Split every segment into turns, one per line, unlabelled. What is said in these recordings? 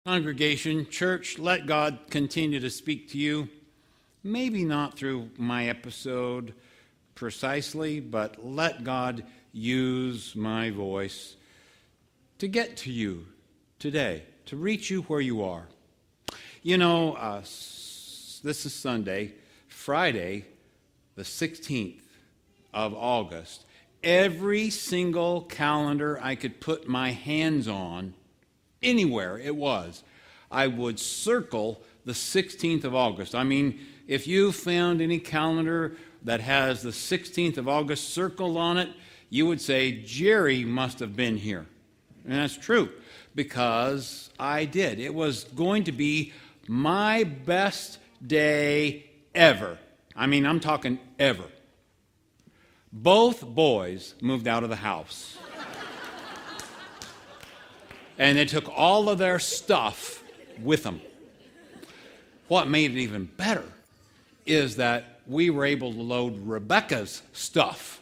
Congregation, church, let God continue to speak to you. Maybe not through my episode precisely, but let God use my voice to get to you today, to reach you where you are. You know, this is Sunday, Friday, the 16th of August. Every single calendar I could put my hands on, anywhere it was, I would circle the 16th of August. I mean, if you found any calendar that has the 16th of August circled on it, you would say, Jerry must have been here. And that's true, because I did. It was going to be my best day ever. I mean, I'm talking ever. Both boys moved out of the house. And they took all of their stuff with them. What made it even better is that we were able to load Rebecca's stuff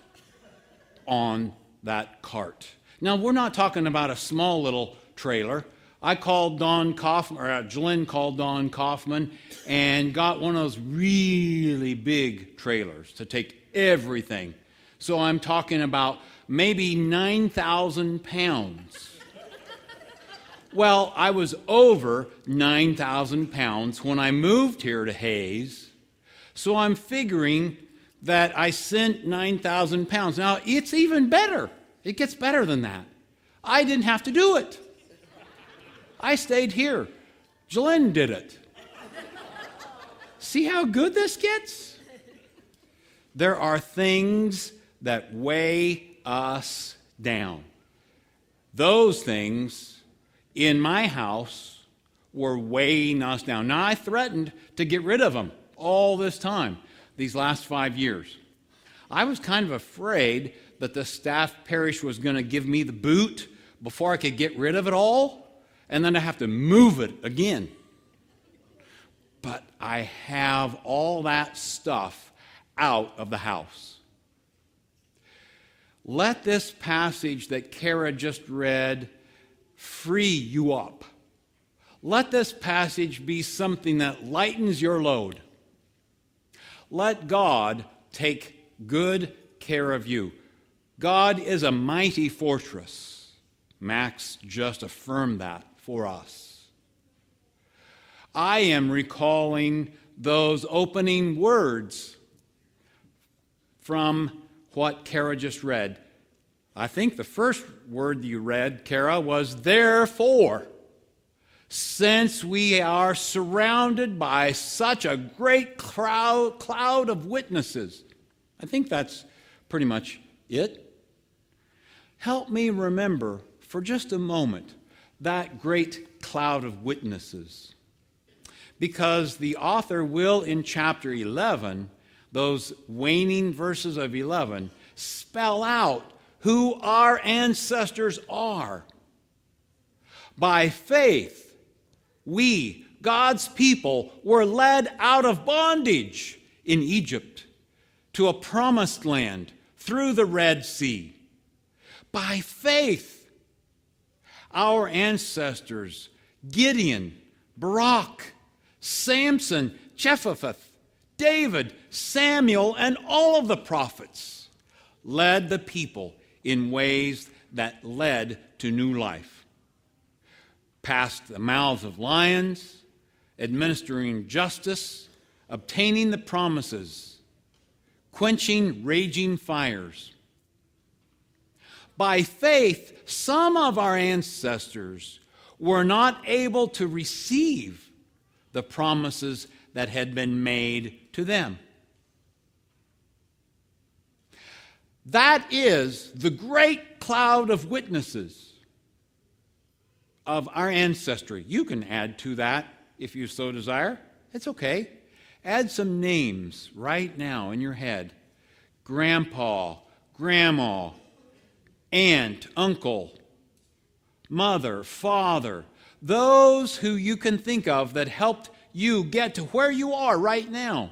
on that cart. Now, we're not talking about a small little trailer. I called Don Kaufman, or Glenn called Don Kaufman, and got one of those really big trailers to take everything. So I'm talking about maybe 9,000 pounds. Well, I was over 9,000 pounds when I moved here to Hayes, so I'm figuring that I sent 9,000 pounds. Now, it's even better. It gets better than that. I didn't have to do it. I stayed here. Glenn did it. See how good this gets? There are things that weigh us down. Those things in my house were weighing us down. Now, I threatened to get rid of them all this time, these last 5 years. I was kind of afraid that the staff parish was going to give me the boot before I could get rid of it all, and then I have to move it again. But I have all that stuff out of the house. Let this passage that Kara just read free you up. Let this passage be something that lightens your load. Let God take good care of you. God is a mighty fortress. Max just affirmed that for us. I am recalling those opening words from what Kara just read. I think the first word you read, Kara, was therefore. Since we are surrounded by such a great cloud of witnesses. I think that's pretty much it. Help me remember for just a moment that great cloud of witnesses. Because the author will, in chapter 11, those waning verses of 11, spell out who our ancestors are. By faith, we, God's people, were led out of bondage in Egypt to a promised land through the Red Sea. By faith, our ancestors, Gideon, Barak, Samson, Jephthah, David, Samuel, and all of the prophets led the people in ways that led to new life. Past the mouths of lions, administering justice, obtaining the promises, quenching raging fires. By faith, some of our ancestors were not able to receive the promises that had been made to them. That is the great cloud of witnesses of our ancestry. You can add to that if you so desire. It's okay. Add some names right now in your head. Grandpa, grandma, aunt, uncle, mother, father. Those who you can think of that helped you get to where you are right now.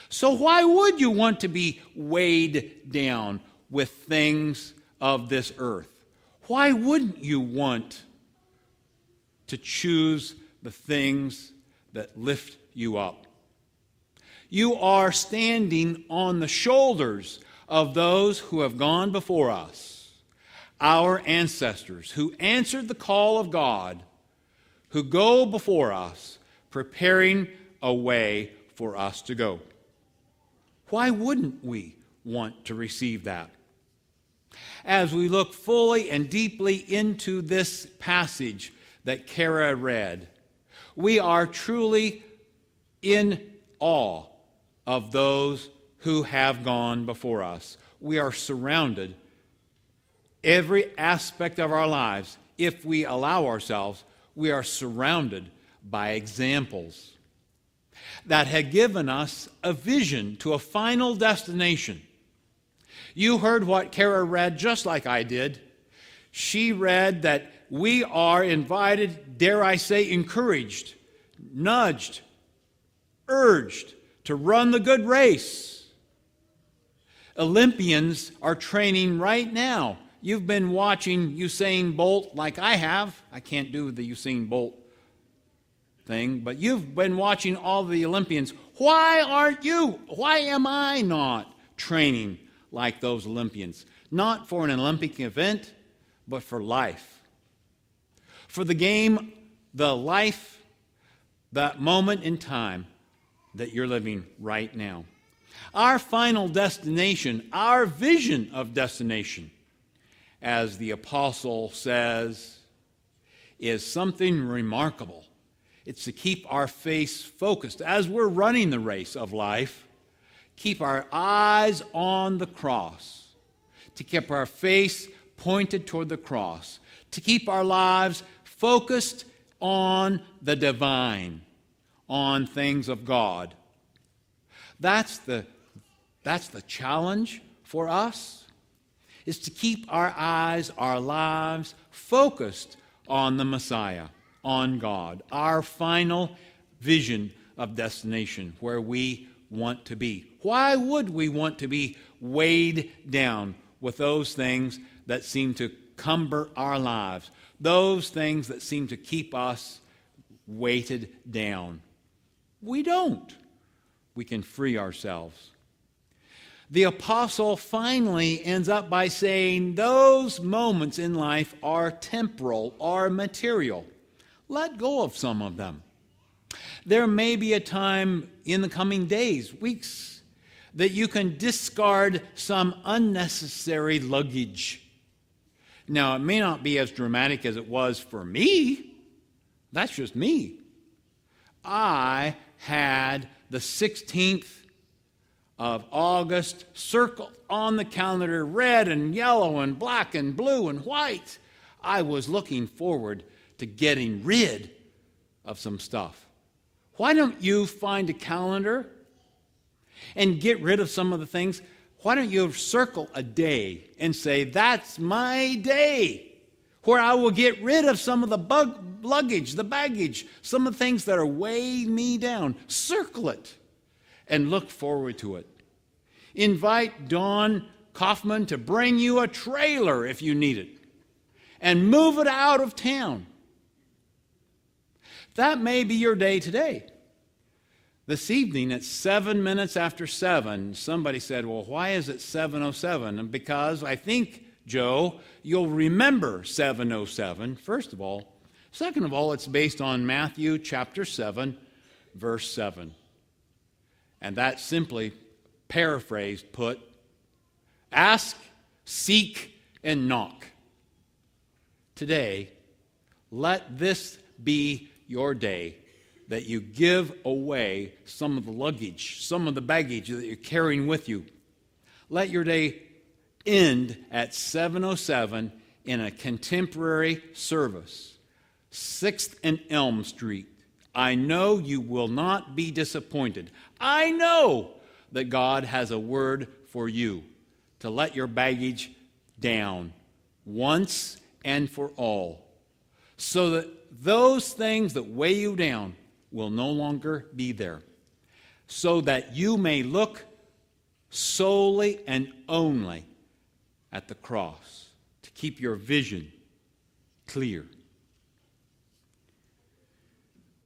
So why would you want to be weighed down with things of this earth? Why wouldn't you want to choose the things that lift you up. You are standing on the shoulders of those who have gone before us, our ancestors who answered the call of God, who go before us, preparing a way for us to go. Why wouldn't we want to receive that? As we look fully and deeply into this passage that Kara read, we are truly in awe of those who have gone before us. We are surrounded, every aspect of our lives, if we allow ourselves, we are surrounded by examples that had given us a vision to a final destination. You heard what Kara read just like I did. She read that we are invited, dare I say, encouraged, nudged, urged to run the good race. Olympians are training right now. You've been watching Usain Bolt like I have. I can't do the Usain Bolt thing, but you've been watching all the Olympians. Why aren't you? Why am I not training like those Olympians? Not for an Olympic event, but for life. For the game, the life, that moment in time that you're living right now. Our final destination, our vision of destination, as the apostle says, is something remarkable. It's to keep our face focused as we're running the race of life. Keep our eyes on the cross, to keep our face pointed toward the cross, to keep our lives focused on the divine, on things of God. That's the challenge for us, is to keep our eyes, our lives focused on the Messiah, on God, our final vision of destination, where we want to be. Why would we want to be weighed down with those things that seem to cumber our lives, those things that seem to keep us weighted down? We don't. We can free ourselves. The apostle finally ends up by saying those moments in life are temporal, are material. Let go of some of them. There may be a time in the coming days, weeks, that you can discard some unnecessary luggage. Now, it may not be as dramatic as it was for me. That's just me. I had the 16th of August circled on the calendar, red and yellow and black and blue and white. I was looking forward to getting rid of some stuff. Why don't you find a calendar and get rid of some of the things? Why don't you circle a day and say, that's my day, where I will get rid of some of the luggage, the baggage, some of the things that are weighing me down. Circle it and look forward to it. Invite Don Kaufman to bring you a trailer if you need it, and move it out of town. That may be your day today. This evening at 7 minutes after 7, somebody said, well, why is it 7:07? And because I think, Joe, you'll remember 7:07, first of all. Second of all, it's based on Matthew chapter 7, verse 7. And that simply paraphrased put, ask, seek, and knock. Today, let this be your day that you give away some of the luggage, some of the baggage that you're carrying with you. Let your day end at 7:07 in a contemporary service, 6th and Elm Street. I know you will not be disappointed. I know that God has a word for you to let your baggage down once and for all, so that those things that weigh you down will no longer be there, so that you may look solely and only at the cross to keep your vision clear.